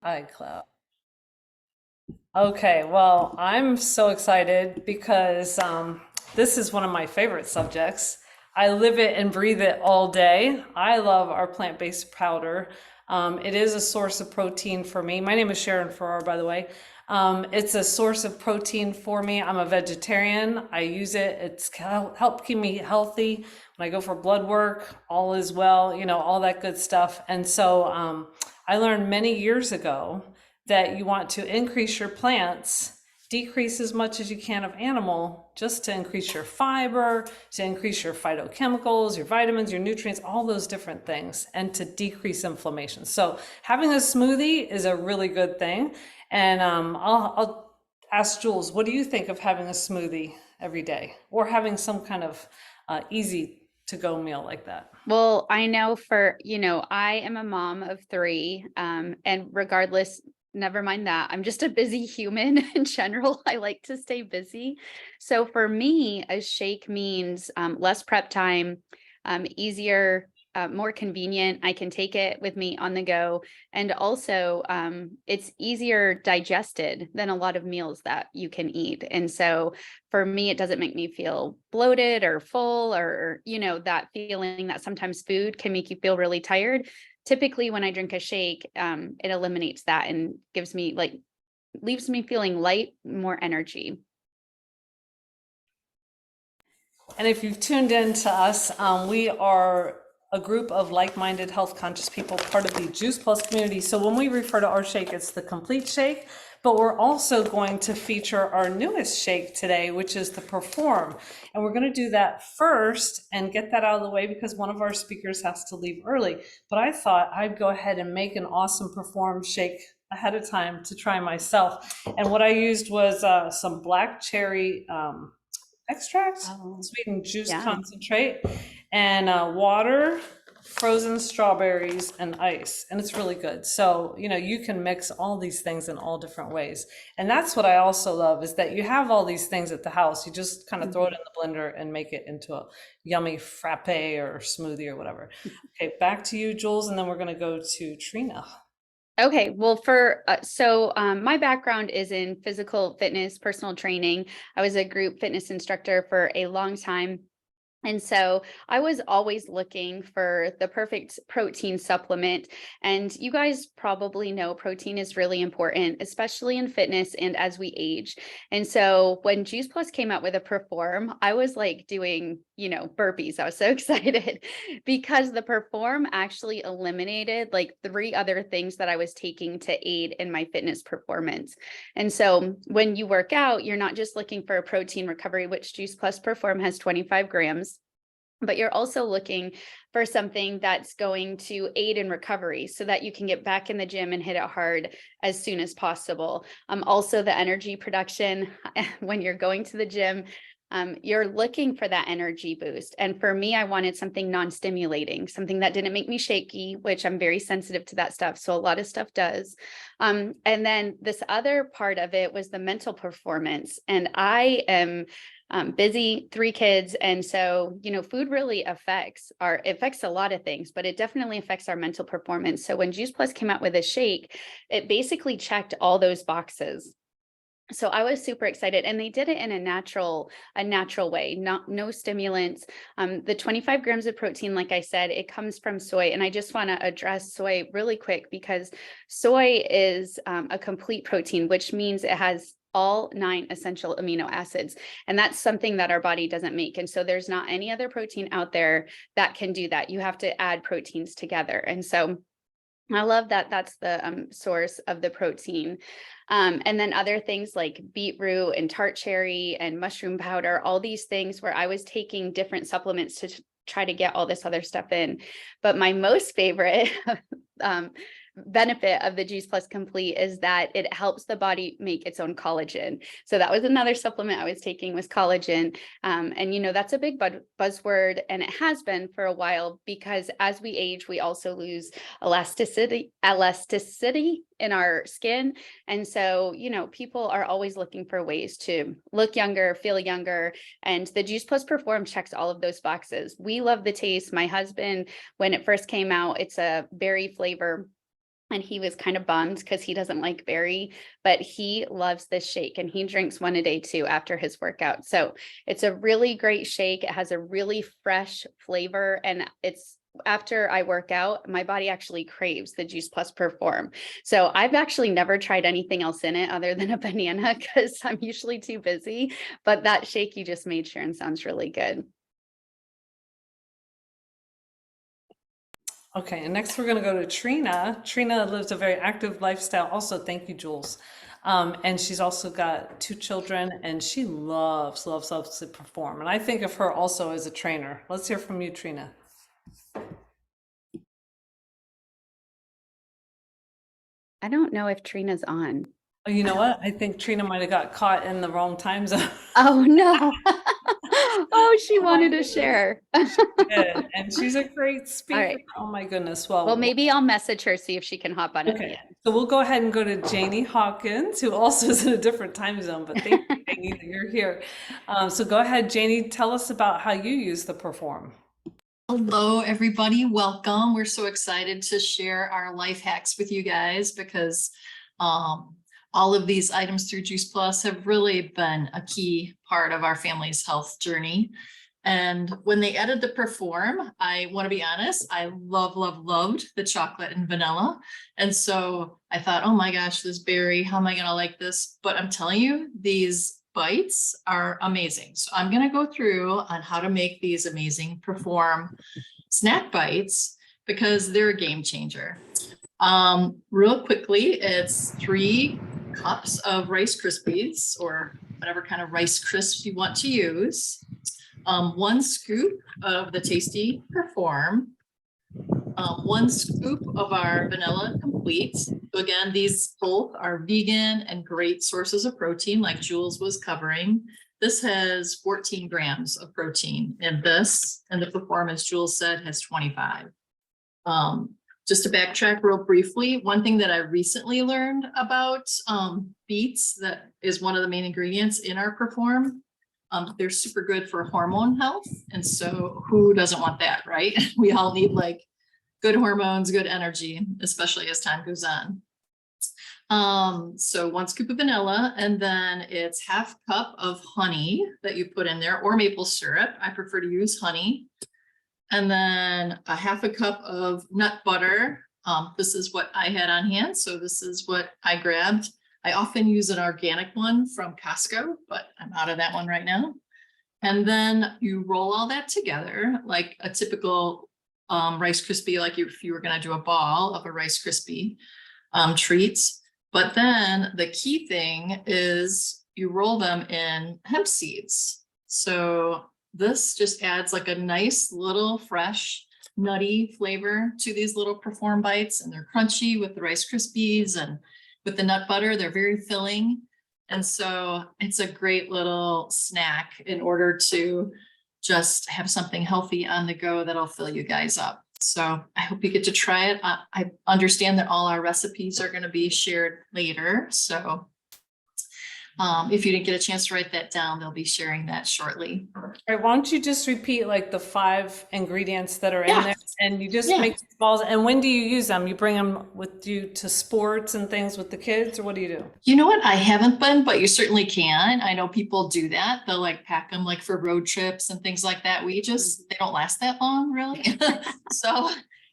iCloud. Okay, well, I'm so excited because this is one of my favorite subjects. I live it and breathe it all day. I love our plant-based powder. It is a source of protein for me. My name is Sharon Farrar, by the way. It's a source of protein for me. I'm a vegetarian. I use it. It's helped keep me healthy. When I go for blood work, all is well, all that good stuff. And so I learned many years ago that you want to increase your plants, decrease as much as you can of animal, just to increase your fiber, to increase your phytochemicals, your vitamins, your nutrients, all those different things, and to decrease inflammation. So having a smoothie is a really good thing. And I'll ask Jules, what do you think of having a smoothie every day or having some kind of easy to go meal like that? Well, I know I am a mom of three, and regardless, never mind that, I'm just a busy human in general. I like to stay busy. So for me, a shake means less prep time, easier, more convenient. I can take it with me on the go. And also, it's easier digested than a lot of meals that you can eat. And so for me, it doesn't make me feel bloated or full or, that feeling that sometimes food can make you feel really tired. Typically, when I drink a shake, it eliminates that and leaves me feeling light, more energy. And if you've tuned in to us, we are a group of like-minded health conscious people, part of the Juice Plus community. So when we refer to our shake, it's the complete shake, but we're also going to feature our newest shake today, which is the Perform. And we're going to do that first and get that out of the way because one of our speakers has to leave early. But I thought I'd go ahead and make an awesome Perform shake ahead of time to try myself. And what I used was some black cherry extract, Oh, sweetened juice yeah. concentrate, and water, frozen strawberries, and ice. And it's really good. So, you can mix all these things in all different ways. And that's what I also love is that you have all these things at the house. You just kind of throw it in the blender and make it into a yummy frappe or smoothie or whatever. Okay, back to you, Jules, and then we're going to go to Trina. Okay, well, my background is in physical fitness, personal training. I was a group fitness instructor for a long time. And so I was always looking for the perfect protein supplement. And you guys probably know protein is really important, especially in fitness and as we age. And so when Juice Plus came out with a Perform, I was like doing, burpees. I was so excited because the Perform actually eliminated like three other things that I was taking to aid in my fitness performance. And so when you work out, you're not just looking for a protein recovery, which Juice Plus Perform has 25 grams, but you're also looking for something that's going to aid in recovery so that you can get back in the gym and hit it hard as soon as possible. Also the energy production when you're going to the gym, you're looking for that energy boost. And for me, I wanted something non-stimulating, something that didn't make me shaky, which I'm very sensitive to that stuff. So a lot of stuff does. And then this other part of it was the mental performance. And I am busy, three kids. And so, food really affects a lot of things, but it definitely affects our mental performance. So when Juice Plus came out with a shake, it basically checked all those boxes. So I was super excited, and they did it in a natural way, no stimulants. The 25 grams of protein, like I said, it comes from soy. And I just want to address soy really quick because soy is a complete protein, which means it has all 9 essential amino acids. And that's something that our body doesn't make. And so there's not any other protein out there that can do that. You have to add proteins together. And so I love that that's the source of the protein. And then other things like beetroot and tart cherry and mushroom powder, all these things where I was taking different supplements to try to get all this other stuff in. But my most favorite benefit of the Juice Plus Complete is that it helps the body make its own collagen. So that was another supplement I was taking was collagen. And that's a big buzzword, and it has been for a while because as we age, we also lose elasticity in our skin. And so, people are always looking for ways to look younger, feel younger. And the Juice Plus Perform checks all of those boxes. We love the taste. My husband, when it first came out, it's a berry flavor. And he was kind of bummed because he doesn't like berry, but he loves this shake and he drinks one a day too after his workout. So it's a really great shake. It has a really fresh flavor, and it's after I work out, my body actually craves the Juice Plus Perform. So I've actually never tried anything else in it other than a banana because I'm usually too busy. But that shake you just made, Sharon, sounds really good. Okay, and next we're going to go to Trina. Trina lives a very active lifestyle. Also, thank you, Jules. And she's also got 2 children, and she loves to perform. And I think of her also as a trainer. Let's hear from you, Trina. I don't know if Trina's on. Oh, you know what? I think Trina might have got caught in the wrong time zone. Oh, no. Oh, she Oh my wanted to goodness. share. Yeah, and she's a great All speaker. right. Oh my goodness. Well, Well, maybe I'll message her, see if she can hop on at the okay. So we'll go ahead and go to Janie Hawkins, who also is in a different time zone, but thank you, end. Janie, that you're here. So go ahead, Janie, tell us about how you use the Perform. Hello, everybody. Welcome. We're so excited to share our life hacks with you guys because all of these items through Juice Plus have really been a key part of our family's health journey. And when they added the Perform, I want to be honest, I loved the chocolate and vanilla. And so I thought, oh my gosh, this berry, how am I going to like this? But I'm telling you, these bites are amazing. So I'm going to go through on how to make these amazing Perform snack bites because they're a game changer. Real quickly, it's 3 cups of Rice Krispies or whatever kind of Rice Crisps you want to use. 1 scoop of the Tasty Perform, 1 scoop of our Vanilla Complete. So again, these both are vegan and great sources of protein, like Jules was covering. This has 14 grams of protein in this, and the Perform, as Jules said, has 25. Just to backtrack real briefly, one thing that I recently learned about beets, that is one of the main ingredients in our Perform. They're super good for hormone health. And so who doesn't want that, right? We all need like good hormones, good energy, especially as time goes on. So 1 scoop of vanilla, and then it's 1/2 cup of honey that you put in there, or maple syrup. I prefer to use honey. And then 1/2 cup of nut butter. This is what I had on hand. So this is what I grabbed. I often use an organic one from Costco, but I'm out of that one right now. And then you roll all that together like a typical Rice Krispie, like if you were going to do a ball of a Rice Krispie treats. But then the key thing is you roll them in hemp seeds. So this just adds like a nice little fresh nutty flavor to these little Perform bites, and they're crunchy with the Rice Krispies and with the nut butter. They're very filling. And so it's a great little snack in order to just have something healthy on the go that'll fill you guys up. So I hope you get to try it. I understand that all our recipes are going to be shared later. So if you didn't get a chance to write that down, they'll be sharing that shortly. All right, why don't you just repeat like the 5 ingredients that are in Yeah. there, and you just Yeah. make these balls. And when do you use them? You bring them with you to sports and things with the kids, or what do you do? You know what? I haven't been, but you certainly can. I know people do that. They'll like pack them like for road trips and things like that. They don't last that long, really.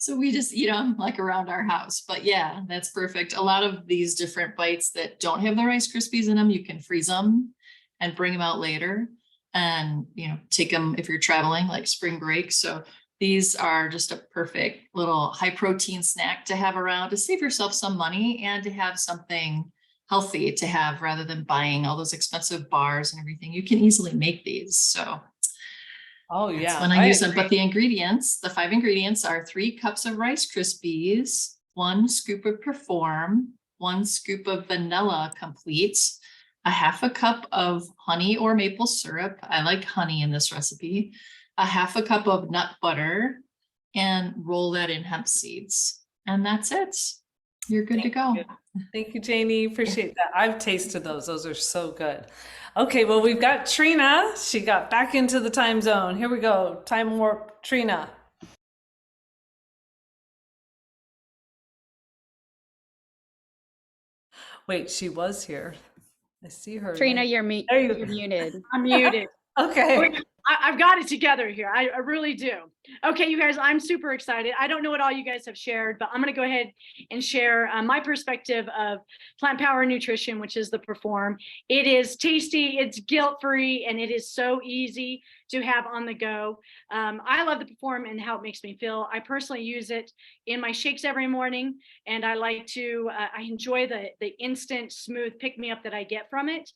So we just eat them like around our house. But yeah, that's perfect. A lot of these different bites that don't have the Rice Krispies in them, you can freeze them and bring them out later and, take them if you're traveling like spring break. So these are just a perfect little high protein snack to have around to save yourself some money and to have something healthy to have rather than buying all those expensive bars and everything. You can easily make these. So Oh that's yeah, when I use them. But the ingredients, the 5 ingredients are 3 cups of Rice Krispies, 1 scoop of Perform, 1 scoop of Vanilla Complete, 1/2 cup of honey or maple syrup. I like honey in this recipe. 1/2 cup of nut butter, and roll that in hemp seeds. And that's it. You're good to go. Thank you, Janie. Appreciate that. I've tasted those. Those are so good. Okay, well, we've got Trina. She got back into the time zone. Here we go. Time warp, Trina. Wait, she was here. I see her. Trina, name. you're There you you're muted. I'm muted. Okay. I've got it together here. I really do. Okay, you guys, I'm super excited. I don't know what all you guys have shared, but I'm going to go ahead and share my perspective of Plant Power Nutrition, which is the Perform. It is tasty, it's guilt-free, and it is so easy to have on the go. I love the Perform and how it makes me feel. I personally use it in my shakes every morning, and I like to, I enjoy the instant smooth pick-me-up that I get from it.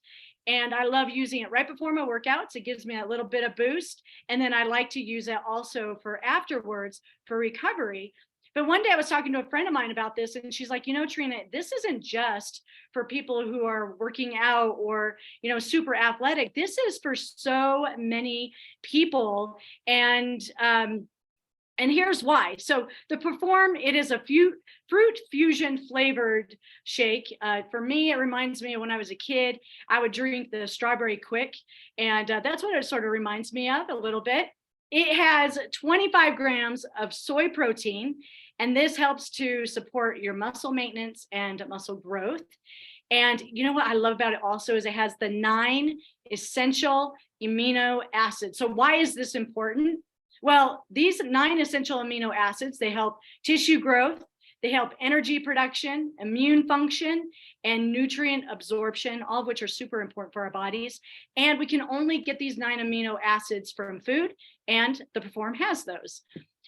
And I love using it right before my workouts. It gives me a little bit of boost. And then I like to use it also for afterwards for recovery. But one day I was talking to a friend of mine about this, and she's like, you know, Trina, this isn't just for people who are working out or, you know, super athletic. This is for so many people. And here's why. So the Perform, it is a fruit fusion flavored shake. For me, it reminds me of when I was a kid, I would drink the Strawberry Quick. And that's what it sort of reminds me of a little bit. It has 25 grams of soy protein, and this helps to support your muscle maintenance and muscle growth. And you know what I love about it also is it has the 9 essential amino acids. So why is this important? Well, these 9 essential amino acids, they help tissue growth, they help energy production, immune function, and nutrient absorption, all of which are super important for our bodies. And we can only get these 9 amino acids from food, and the Perform has those.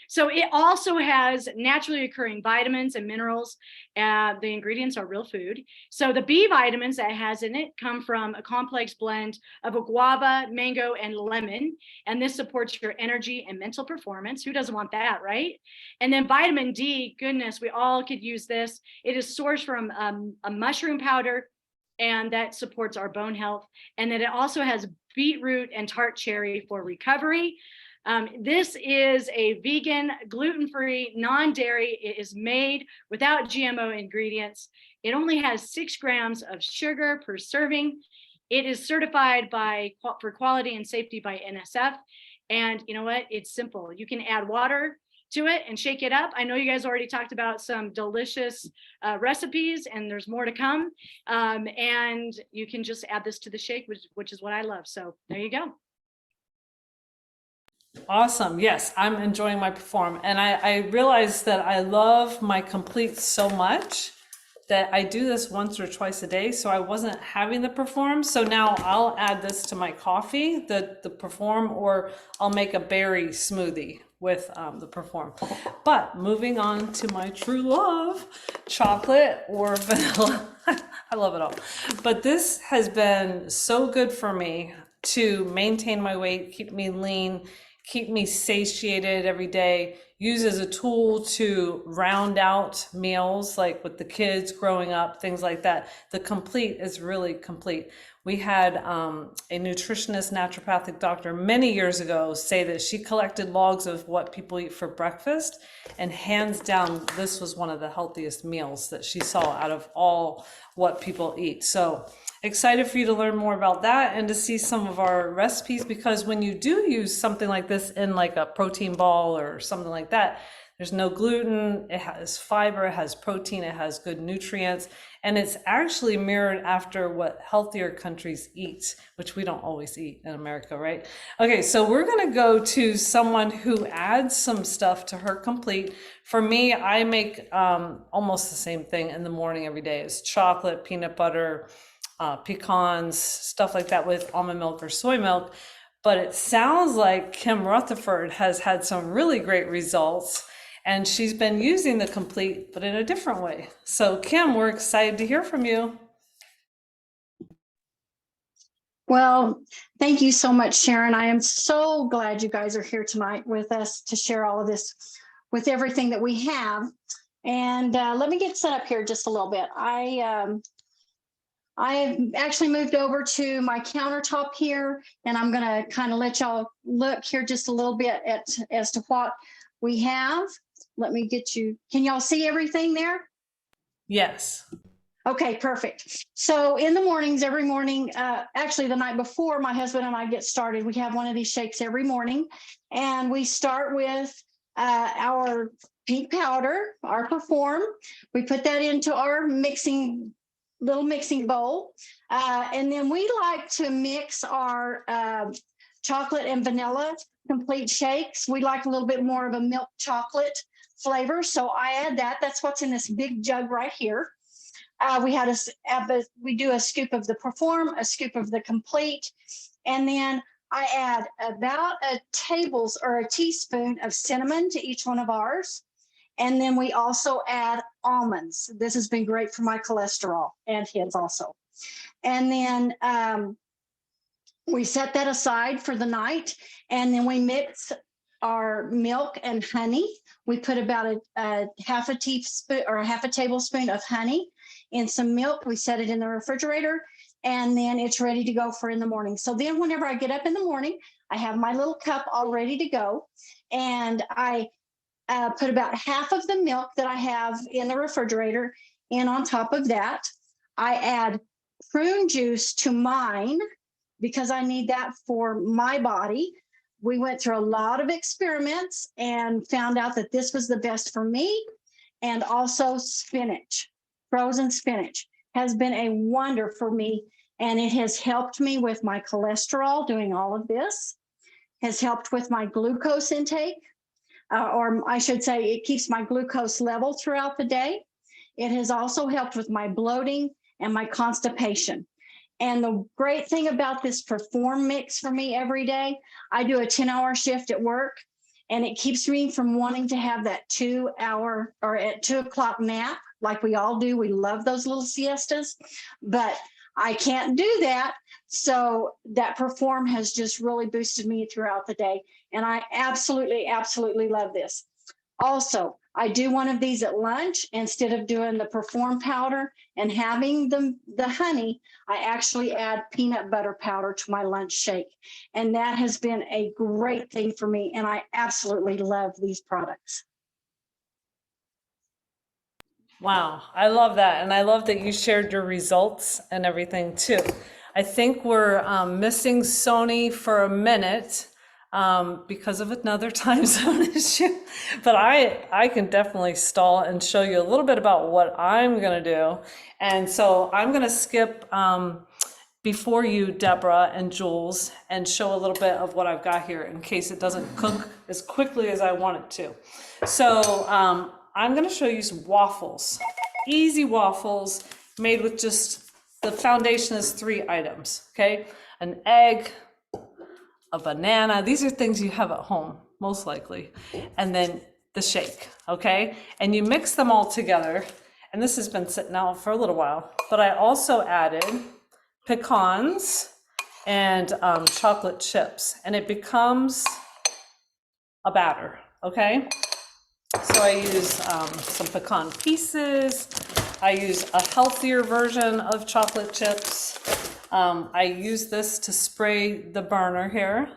So it also has naturally occurring vitamins and minerals. The ingredients are real food. So the B vitamins that it has in it come from a complex blend of a guava, mango, and lemon. And this supports your energy and mental performance. Who doesn't want that, right? And then vitamin D, goodness, we all could use this. It is sourced from a mushroom powder, and that supports our bone health. And then it also has beetroot and tart cherry for recovery. This is a vegan, gluten-free, non-dairy. It is made without GMO ingredients. It only has 6 grams of sugar per serving. It is certified for quality and safety by NSF. And you know what? It's simple. You can add water to it and shake it up. I know you guys already talked about some delicious recipes, and there's more to come. And you can just add this to the shake, which is what I love. So there you go. Awesome. Yes, I'm enjoying my Perform. And I realize that I love my Complete so much that I do this once or twice a day. So I wasn't having the Perform. So now I'll add this to my coffee, the Perform, or I'll make a berry smoothie with the Perform. But moving on to my true love, chocolate or vanilla. I love it all. But this has been so good for me to maintain my weight, keep me lean, keep me satiated every day, use as a tool to round out meals, like with the kids growing up, things like that. The Complete is really complete. We had a nutritionist, naturopathic doctor many years ago say that she collected logs of what people eat for breakfast, and hands down, this was one of the healthiest meals that she saw out of all what people eat. So excited for you to learn more about that and to see some of our recipes, because when you do use something like this in like a protein ball or something like that, there's no gluten, it has fiber, it has protein, it has good nutrients, and it's actually mirrored after what healthier countries eat, which we don't always eat in America, right? Okay, so we're gonna go to someone who adds some stuff to her Complete. For me, I make almost the same thing in the morning every day. It's chocolate, peanut butter, pecans, stuff like that with almond milk or soy milk. But it sounds like Kim Rutherford has had some really great results, and she's been using the Complete, but in a different way. So Kim, we're excited to hear from you. Well, thank you so much, Sharon. I am so glad you guys are here tonight with us to share all of this with everything that we have. And let me get set up here just a little bit. I've actually moved over to my countertop here, and I'm going to kind of let y'all look here just a little bit as to what we have. Let me get you, can y'all see everything there? Yes. Okay, perfect. So in the mornings, every morning, actually the night before my husband and I get started, we have one of these shakes every morning. And we start with our pink powder, our Perform. We put that into our mixing little mixing bowl. And then we like to mix our chocolate and vanilla complete shakes. We like a little bit more of a milk chocolate flavor. So I add that. That's what's in this big jug right here. We do a scoop of the Perform, a scoop of the Complete, and then I add about a teaspoon of cinnamon to each one of ours. And then we also add almonds. This has been great for my cholesterol and his also. And then we set that aside for the night, and then we mix our milk and honey. We put about a half a teaspoon or a half a tablespoon of honey in some milk. We set it in the refrigerator, and then it's ready to go for in the morning. So then whenever I get up in the morning, I have my little cup all ready to go, and I put about half of the milk that I have in the refrigerator in on top of that. I add prune juice to mine because I need that for my body. We went through a lot of experiments and found out that this was the best for me. And also spinach, frozen spinach has been a wonder for me. And it has helped me with my cholesterol doing all of this, has helped with my glucose intake, or I should say it keeps my glucose level throughout the day. It has also helped with my bloating and my constipation. And the great thing about this Perform mix for me every day, I do a 10-hour shift at work, and it keeps me from wanting to have that 2-hour or at 2 o'clock nap like we all do. We love those little siestas, but I can't do that. So that Perform has just really boosted me throughout the day. And I absolutely, absolutely love this. Also, I do one of these at lunch. Instead of doing the Perform powder and having the honey, I actually add peanut butter powder to my lunch shake. And that has been a great thing for me. And I absolutely love these products. Wow, I love that. And I love that you shared your results and everything too. I think we're missing Sony for a minute because of another time zone issue. But I can definitely stall and show you a little bit about what I'm going to do. And so I'm going to skip before you, Deborah and Jules, and show a little bit of what I've got here in case it doesn't cook as quickly as I want it to. So I'm going to show you some waffles, easy waffles made with just, the foundation is 3 items, okay? An egg, a banana. These are things you have at home, most likely. And then the shake, okay? And you mix them all together. And this has been sitting out for a little while. But I also added pecans and chocolate chips. And it becomes a batter, okay? So I use some pecan pieces. I use a healthier version of chocolate chips. I use this to spray the burner here,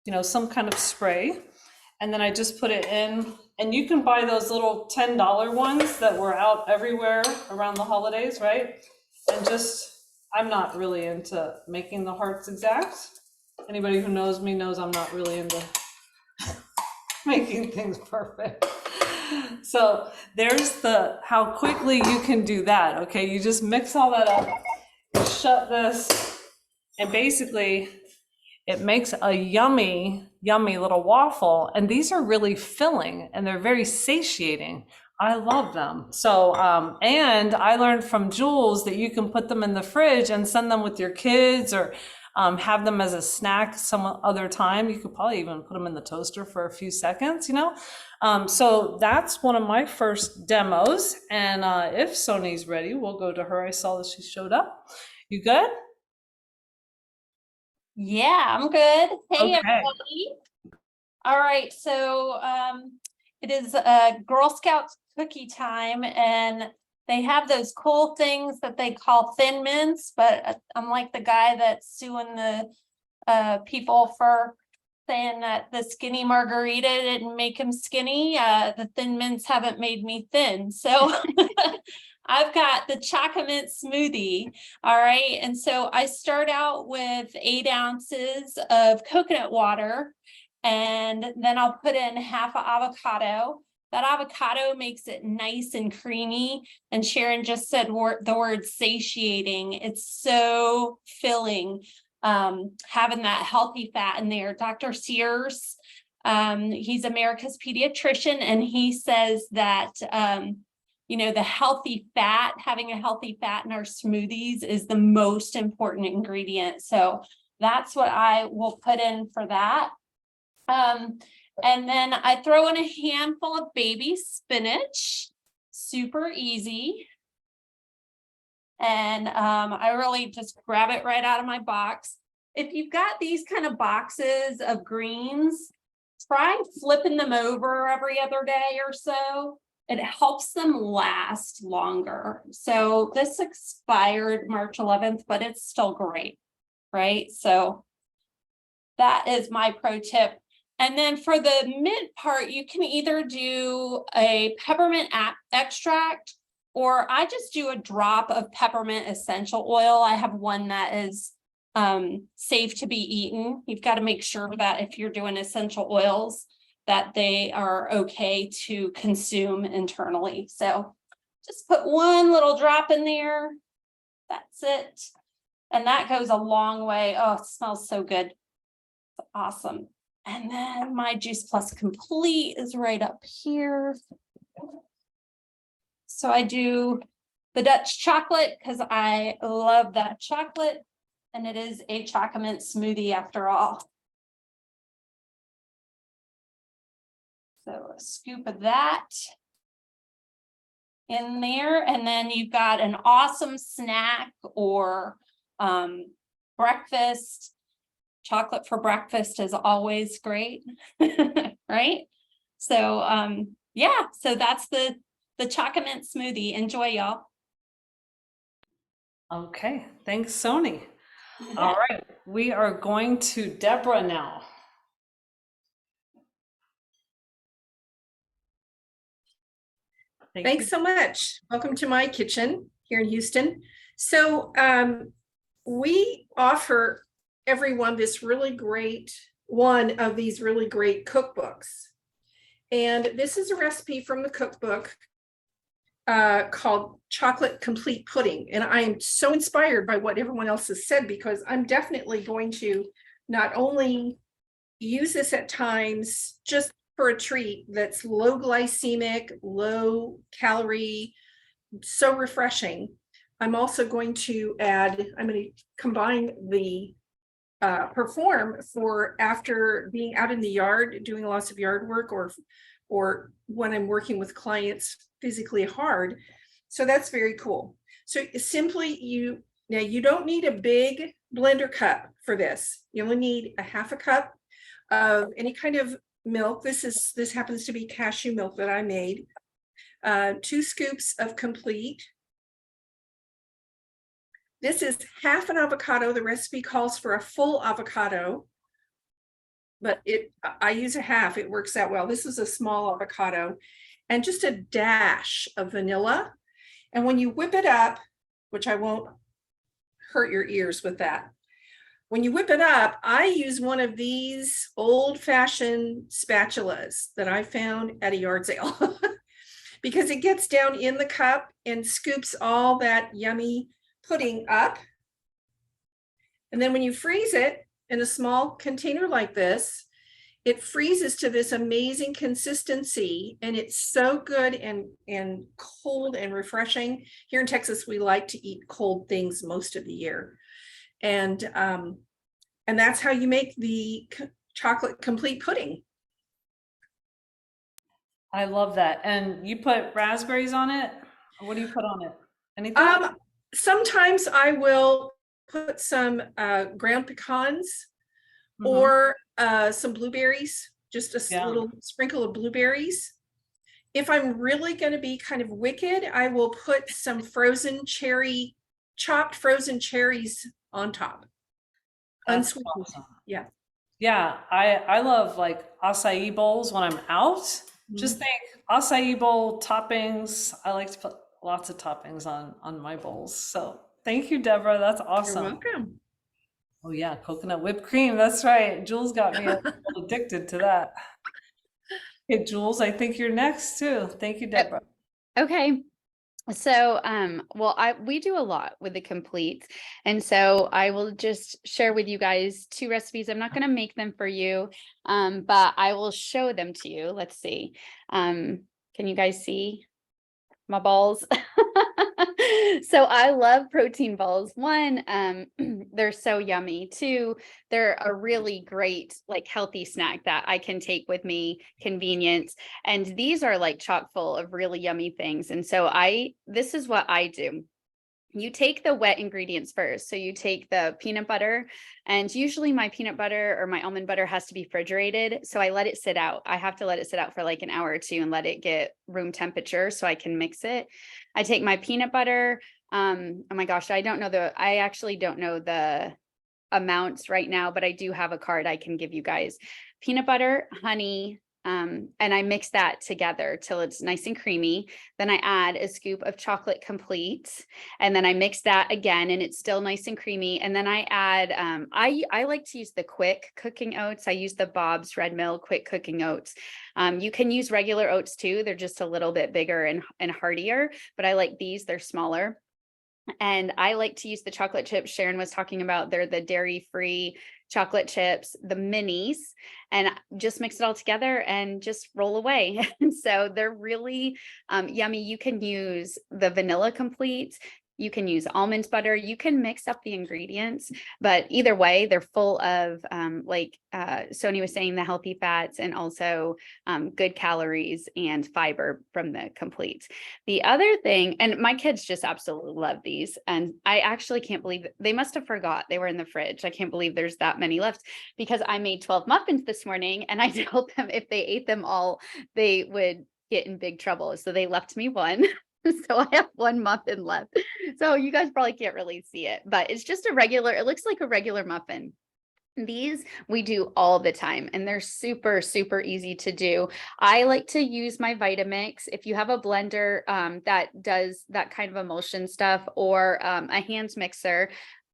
you know, some kind of spray. And then I just put it in, and you can buy those little $10 ones that were out everywhere around the holidays, right? And just, I'm not really into making the hearts exact. Anybody who knows me knows I'm not really into making things perfect. So there's how quickly you can do that, okay? You just mix all that up, you shut this, and basically it makes a yummy, yummy little waffle. And these are really filling and they're very satiating. I love them. So, and I learned from Jules that you can put them in the fridge and send them with your kids, or have them as a snack some other time. You could probably even put them in the toaster for a few seconds, you know? So that's one of my first demos. And if Sony's ready, we'll go to her. I saw that she showed up. You good? Yeah, I'm good. Hey, Okay. everybody. All right, so it is Girl Scouts cookie time, and they have those cool things that they call Thin Mints, but I'm like the guy that's suing the people for saying that the skinny margarita didn't make him skinny. The Thin Mints haven't made me thin. So I've got the Chocolate smoothie. All right. And so I start out with 8 ounces of coconut water, and then I'll put in half an avocado. That avocado makes it nice and creamy. And Sharon just said the word satiating. It's so filling, having that healthy fat in there. Dr. Sears, he's America's pediatrician, and he says that, you know, the healthy fat, having a healthy fat in our smoothies is the most important ingredient. So that's what I will put in for that. And then I throw in a handful of baby spinach, super easy. And I really just grab it right out of my box. If you've got these kind of boxes of greens, try flipping them over every other day or so. It helps them last longer. So this expired March 11th, but it's still great, right? So that is my pro tip. And then for the mint part, you can either do a peppermint extract, or I just do a drop of peppermint essential oil. I have one that is safe to be eaten. You've got to make sure that if you're doing essential oils, that they are okay to consume internally. So just put one little drop in there. That's it. And that goes a long way. Oh, it smells so good. It's awesome. And then my Juice Plus Complete is right up here. So I do the Dutch chocolate because I love that chocolate, and it is a chocolate mint smoothie after all. So a scoop of that in there, and then you've got an awesome snack or breakfast. Chocolate for breakfast is always great, right? So yeah, so that's the chocolate mint smoothie. Enjoy, y'all. Okay, thanks, Sony. All right, we are going to Deborah now. Thanks so much. Welcome to my kitchen here in Houston. So we offer everyone this really great, one of these really great cookbooks. And this is a recipe from the cookbook called Chocolate Complete Pudding. And I am so inspired by what everyone else has said, because I'm definitely going to not only use this at times just for a treat that's low glycemic, low calorie, so refreshing. I'm also going to add, I'm going to combine the perform for after being out in the yard, doing lots of yard work, or when I'm working with clients physically hard. So that's very cool. So simply you don't need a big blender cup for this. You only need a half a cup of any kind of milk. This happens to be cashew milk that I made. 2 scoops of Complete. This is half an avocado. The recipe calls for a full avocado, but I use a half. It works out well. This is a small avocado, and just a dash of vanilla. And when you whip it up, which I won't hurt your ears with that. When you whip it up, I use one of these old-fashioned spatulas that I found at a yard sale because it gets down in the cup and scoops all that yummy pudding up. And then when you freeze it in a small container like this, it freezes to this amazing consistency, and it's so good and cold and refreshing. Here in Texas, we like to eat cold things most of the year. And that's how you make the Chocolate Complete Pudding. I love that. And you put raspberries on it? What do you put on it? Anything? Sometimes I will put some ground pecans Mhm. or some blueberries, just a Yeah. little sprinkle of blueberries. If I'm really going to be kind of wicked, I will put some chopped frozen cherries on top. That's Unsweetened. awesome. Yeah. Yeah, I love like acai bowls when I'm out. Just think acai bowl toppings. I like to put lots of toppings on my bowls. So thank you, Deborah. That's You're awesome. welcome. Oh yeah, coconut whipped cream. That's right. Jules got me a little addicted to that. Okay, Jules, I think you're next too. Thank you, Deborah. Okay. So, well, we do a lot with the complete. And so I will just share with you guys 2 recipes. I'm not going to make them for you, but I will show them to you. Let's see. Can you guys see my balls? So I love protein balls. One, they're so yummy. 2, they're a really great, like, healthy snack that I can take with me, convenience. And these are like chock full of really yummy things. And so this is what I do. You take the wet ingredients first. So you take the peanut butter, and usually my peanut butter or my almond butter has to be refrigerated. So I let it sit out. I have to let it sit out for like an hour or 2 and let it get room temperature so I can mix it. I take my peanut butter. Oh my gosh, I actually don't know the amounts right now, but I do have a card I can give you guys. Peanut butter, honey, and I mix that together till it's nice and creamy. Then I add a scoop of chocolate complete, and then I mix that again, and it's still nice and creamy. And then I add, I like to use the quick cooking oats. I use the Bob's Red Mill quick cooking oats. You can use regular oats too. They're just a little bit bigger and heartier, but I like these, they're smaller. And I like to use the chocolate chips Sharon was talking about. They're the dairy-free chocolate chips, the minis, and just mix it all together and just roll away. And so they're really yummy. You can use the vanilla complete. You can use almond butter. You can mix up the ingredients, but either way, they're full of, like Sony was saying, the healthy fats and also good calories and fiber from the complete. The other thing, and my kids just absolutely love these, and I actually can't believe they must have forgot they were in the fridge. I can't believe there's that many left, because I made 12 muffins this morning, and I told them if they ate them all, they would get in big trouble. So they left me one. So I have 1 muffin left. So you guys probably can't really see it, but it's just it looks like a regular muffin. These we do all the time, and they're super, super easy to do. I like to use my Vitamix. If you have a blender that does that kind of emulsion stuff, or a hand mixer,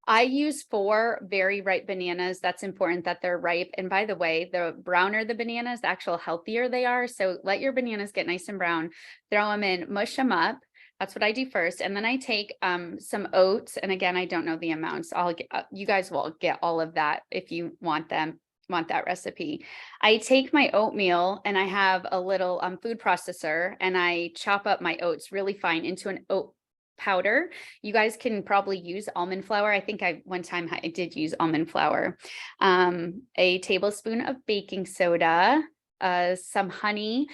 I use 4 very ripe bananas. That's important that they're ripe. And by the way, the browner the bananas, the actual healthier they are. So let your bananas get nice and brown, throw them in, mush them up. That's what I do first. And then I take some oats. And again, I don't know the amounts. You guys will get all of that if you want that recipe. I take my oatmeal, and I have a little food processor, and I chop up my oats really fine into an oat powder. You guys can probably use almond flour. I think one time I did use almond flour. A tablespoon of baking soda, some honey,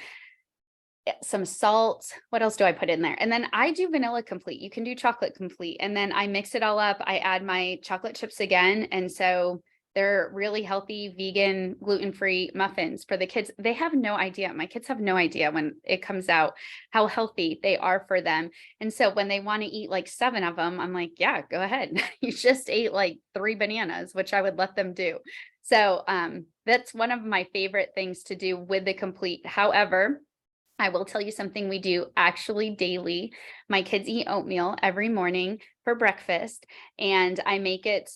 some salt. What else do I put in there? And then I do vanilla complete. You can do chocolate complete. And then I mix it all up. I add my chocolate chips again. And so they're really healthy, vegan, gluten-free muffins for the kids. They have no idea. My kids have no idea when it comes out how healthy they are for them. And so when they want to eat like 7 of them, I'm like, yeah, go ahead. You just ate like 3 bananas, which I would let them do. So that's one of my favorite things to do with the complete. However, I will tell you something we do actually daily. My kids eat oatmeal every morning for breakfast, and I make it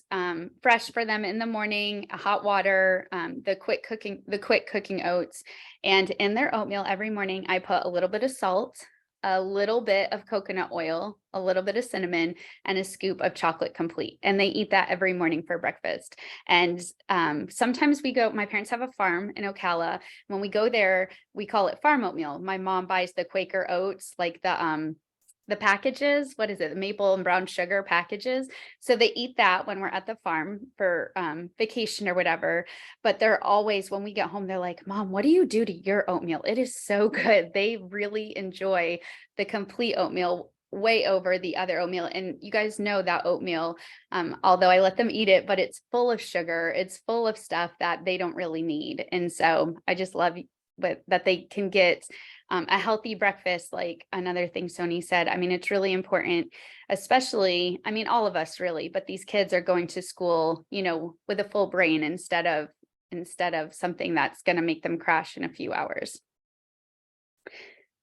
fresh for them in the morning, hot water, the quick cooking oats. And in their oatmeal every morning, I put a little bit of salt, a little bit of coconut oil, a little bit of cinnamon, and a scoop of chocolate complete. And they eat that every morning for breakfast. And sometimes my parents have a farm in Ocala. When we go there, we call it farm oatmeal. My mom buys the Quaker oats, like the packages, what is it? The maple and brown sugar packages. So they eat that when we're at the farm for vacation or whatever. But they're always, when we get home, they're like, Mom, what do you do to your oatmeal? It is so good. They really enjoy the complete oatmeal way over the other oatmeal. And you guys know that oatmeal, although I let them eat it, but it's full of sugar. It's full of stuff that they don't really need. And so I just love that they can get a healthy breakfast. Like another thing Sony said, I mean, it's really important, especially, I mean, all of us really, but these kids are going to school, with a full brain instead of something that's going to make them crash in a few hours.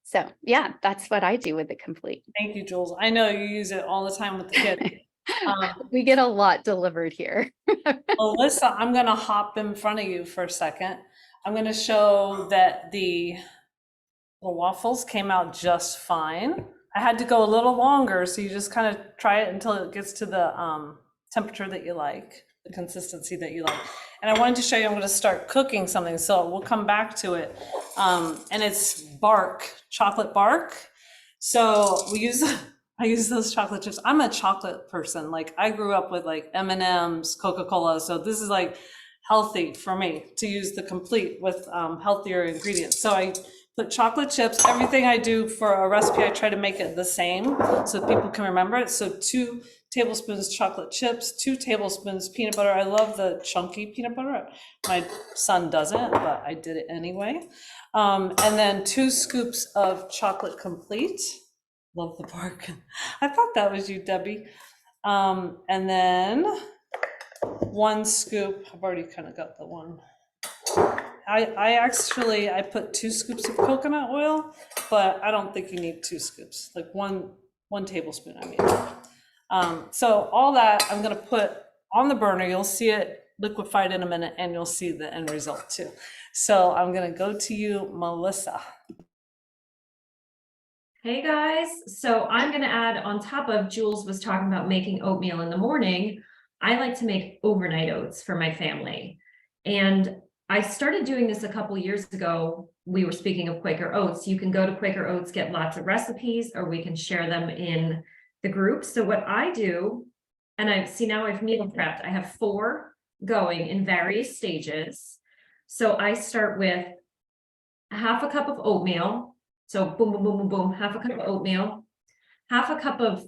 So yeah, that's what I do with the complete. Thank you, Jules. I know you use it all the time with the kids. We get a lot delivered here. Alyssa, I'm going to hop in front of you for a second. I'm gonna show that the waffles came out just fine. I had to go a little longer, so you just kind of try it until it gets to the temperature that you like, the consistency that you like. And I wanted to show you, I'm gonna start cooking something, so we'll come back to it. And it's bark, chocolate bark. So I use those chocolate chips. I'm a chocolate person. Like I grew up with like M&Ms, Coca-Cola. So this is like healthy for me to use the complete with healthier ingredients. So I put chocolate chips, everything I do for a recipe, I try to make it the same so people can remember it. So 2 tablespoons chocolate chips, 2 tablespoons peanut butter. I love the chunky peanut butter. My son doesn't, but I did it anyway. And then 2 scoops of chocolate complete. Love the bark. I thought that was you, Debbie. And then 1 scoop, I've already kind of got the one. I put 2 scoops of coconut oil, but I don't think you need 2 scoops, like one tablespoon, I mean. So all that I'm gonna put on the burner. You'll see it liquefied in a minute and you'll see the end result too. So I'm gonna go to you, Melissa. Hey guys, so I'm gonna add on top of Jules was talking about making oatmeal in the morning. I like to make overnight oats for my family. And I started doing this a couple years ago. We were speaking of Quaker Oats. You can go to Quaker Oats, get lots of recipes, or we can share them in the group. So what I do, and now I've meal prepped. I have 4 going in various stages. So I start with 1/2 cup of oatmeal. So boom, boom, boom, boom, boom, 1/2 cup of oatmeal, 1/2 cup of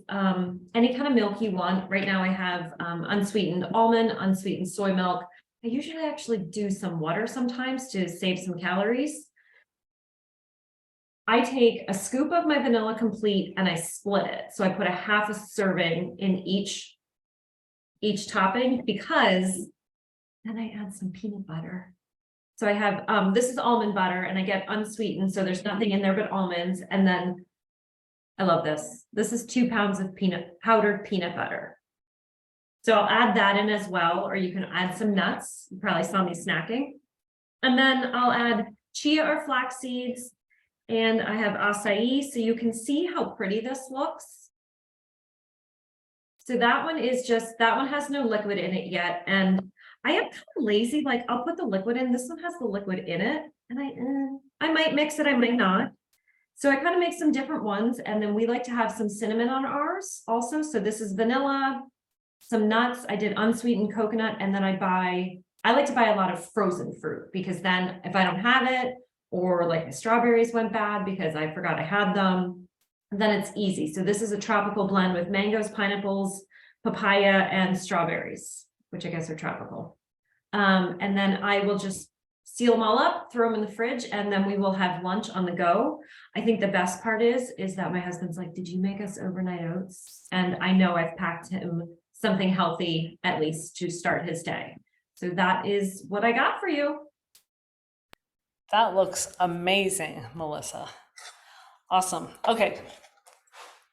any kind of milk you want. Right now I have unsweetened almond, unsweetened soy milk. I usually actually do some water sometimes to save some calories. I take a scoop of my vanilla complete and I split it. So I put 1/2 serving in each topping, because then I add some peanut butter. So I have, this is almond butter and I get unsweetened, so there's nothing in there but almonds. And then I love this. This is 2 pounds of powdered peanut butter. So I'll add that in as well, or you can add some nuts. You probably saw me snacking. And then I'll add chia or flax seeds, and I have acai, so you can see how pretty this looks. So that one has no liquid in it yet. And I am kind of lazy, like I'll put the liquid in. This one has the liquid in it, and I might mix it, I might not. So I kind of make some different ones, and then we like to have some cinnamon on ours also. So this is vanilla, some nuts. I did unsweetened coconut, and then I like to buy a lot of frozen fruit, because then if I don't have it, or like my strawberries went bad because I forgot I had them, then it's easy. So this is a tropical blend with mangoes, pineapples, papaya, and strawberries, which I guess are tropical. And then I will just seal them all up, throw them in the fridge, and then we will have lunch on the go. I think the best part is that my husband's like, did you make us overnight oats? And I know I've packed him something healthy, at least to start his day. So that is what I got for you. That looks amazing, Melissa. Awesome. Okay.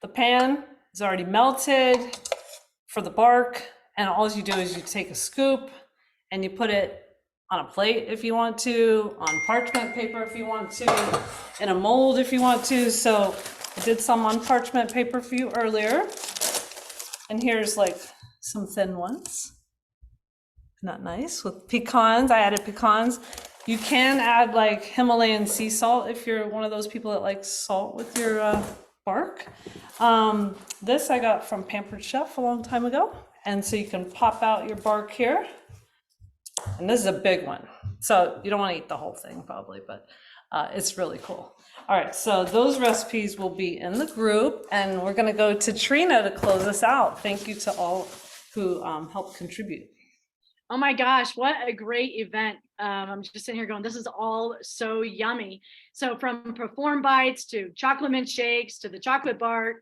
The pan is already melted for the bark, and all you do is you take a scoop and you put it on a plate if you want to, on parchment paper if you want to, in a mold if you want to. So I did some on parchment paper for you earlier. And here's like some thin ones. Not nice, with pecans. I added pecans. You can add like Himalayan sea salt if you're one of those people that likes salt with your bark. This I got from Pampered Chef a long time ago. And so you can pop out your bark here. And this is a big one. So you don't want to eat the whole thing probably, but it's really cool. All right, so those recipes will be in the group, and we're going to go to Trina to close us out. Thank you to all who helped contribute. Oh my gosh, what a great event. I'm just sitting here going, this is all so yummy. So from Perform Bites to chocolate mint shakes to the chocolate bark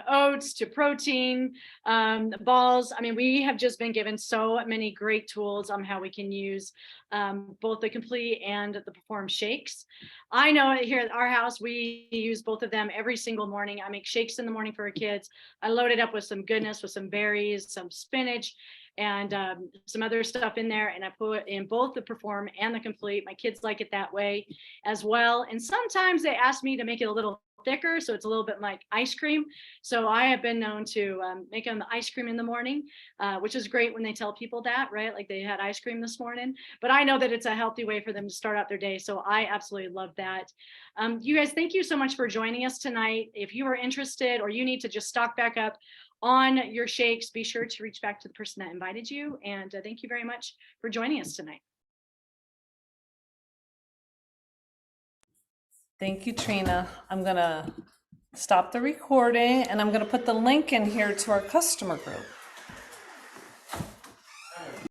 oats to protein balls. I mean, we have just been given so many great tools on how we can use both the Complete and the Perform shakes. I know here at our house, we use both of them every single morning. I make shakes in the morning for our kids. I load it up with some goodness, with some berries, some spinach, and some other stuff in there. And I put in both the Perform and the Complete. My kids like it that way as well. And sometimes they ask me to make it a little thicker, so it's a little bit like ice cream. So I have been known to make them the ice cream in the morning, which is great when they tell people that, right? Like they had ice cream this morning, but I know that it's a healthy way for them to start out their day. So I absolutely love that. You guys, thank you so much for joining us tonight. If you are interested or you need to just stock back up on your shakes, be sure to reach back to the person that invited you. And thank you very much for joining us tonight. Thank you, Trina. I'm gonna stop the recording and I'm gonna put the link in here to our customer group.